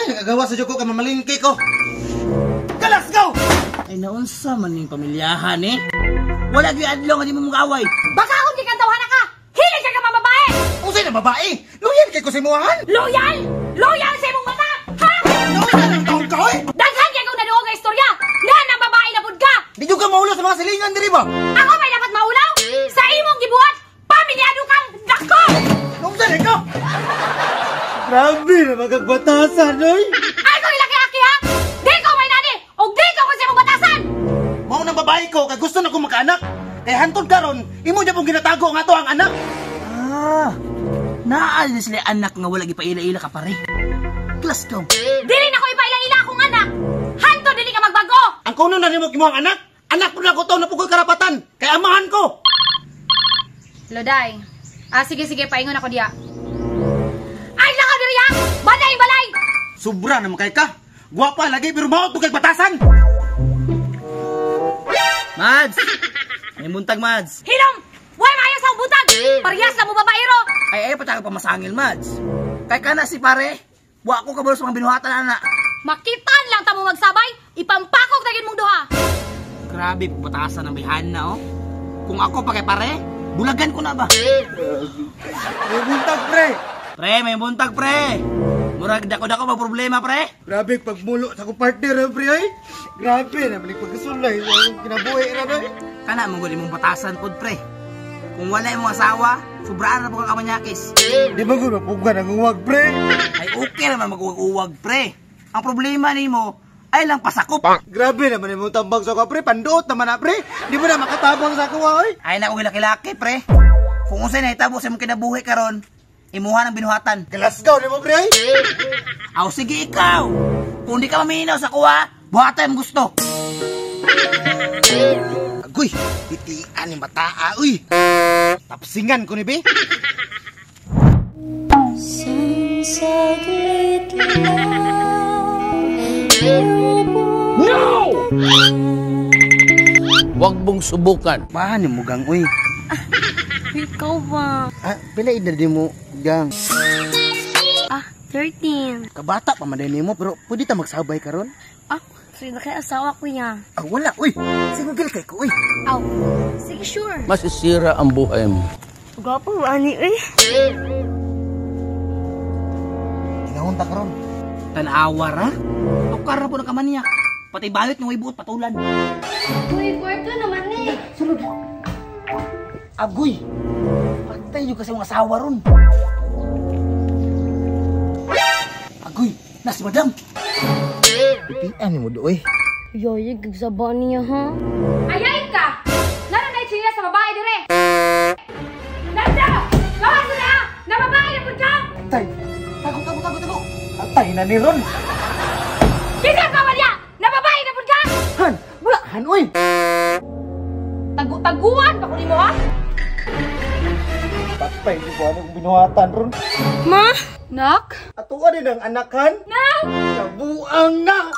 Ay, nagagawa sa Joko ka mamalingki ko. Galas, go! Ay, naunsa man yung pamilyahan eh. Wala gyud adlaw nga di mo mag-away. Baka kung di ka tawhan ka, hilig ka ka mababae! Usay na babae! Loyal kay ko sa imuhan! Loyal! Loyal sa imong mata! Ha? Loyal ang taon ka, oy! Daghan kay kung naduog nga istorya! Nga na babae na pud ka! Di ka maulo sa mga silingan, diri ba? Ako may dapat maulaw! Sa imong gibuhat, pamilyado kang dako! Usay ka! Grabe na magagbatasan, oy! Ay ko ilaki-aki ha! Di ko may nani! O di ko kung sa imong batasan! Mao nang babae ko, kay gusto na ko magkaanak. Kay hantod karon, imo niya pong ginatago nga to ang anak. Ah, naal na sila anak nga wala gipaila-ila ka pare. Class ko. Dili na ko ipaila-ila akong anak! Hanto dili ka magbago! Ang kuno na nimo imo ang anak. Anak po na ko to na pugol karapatan. Kay amahan ko. Loday. Sige, paingon ako diya. Ay, laka diri ha! Balay! Sobra naman kay ka. Guwapa lagi pero mao to kay batasan. Mads! May muntag, Mads. Hilom! Way maayo sa butag! Parehas na mo babaero! Ay, pataka pa masangil, Mads. Kay kana si pare, buwa ko kabalo sa mga binuhatan, anak. Makitaan lang ta mo magsabay, ipampakog tagin mong duha! Grabe, batasan ng bihan na, oh. Kung ako pa kay pare, bulagan ko na ba? May buntag, pre. Pre, may buntag, pre. Murag dako-dako ba problema, pre? Grabe pagmulo sa ko partner, pre ay. Grabe na balik pagkasulay sa kinabuhi na doy. Kana mong guli mong batasan pod, pre. Kung wala imong asawa, sobraan na po kang kamanyakis. Di ba gud mapugan ang uwag, pre? Ay okay naman mag-uwag, pre. Ang problema nimo ay lang pasakop. Grabe naman imong tambang sa ka, pre. Panduot naman na, pre. Di mo na makatabang sa kuha, oy. Ay na kong laki-laki, pre. Kung unsay nahitabo sa imong kinabuhi karon, imuha ng binuhatan. Glasgow ni mo, pre ay. Aw sige ikaw. Kung di ka maminaw sa kuha, buhatan mo gusto. Agoy, titian ni bataa, uy. Tapsingan ko ni be. No! Huwag mong subukan. Paano mo gang, uy? Ikaw ba? Ah, pila edad di mo, gang? 13. Kabata pa man din mo, pero pwede ta magsabay karon? Sino kaya asawa ko niya? Ah, wala, uy. Sinugil kay ko, uy. Aw, sige sure. Masisira ang buhay mo. Gwapo, ani eh. Tinahunta karon. Tanawar, ha? Tukar na po ng kamaniyak. Pati bayot ng ibuot patulan. Uy, kwarto naman eh. Agoy! Patay nyo kasi yung asawa ron. Agoy! Nasi madam! Titian ni mo do, uy. Yoy, gagsaba niya ha? Ayayin ka! Lalo na itsiya sa babae dire! Nanda! Gawas mo na ha! Na babae na pud ka! Tay, tago. Atay na ni ron. Kisip ka ba niya? Na babae na pud ka! Han, wala, han, uy. Taguan pa ko ni mo ha? Patay, di ko anong binuhatan ron. Ma? Nak? Ato ka din ang anakan. Nak! Nabuang na.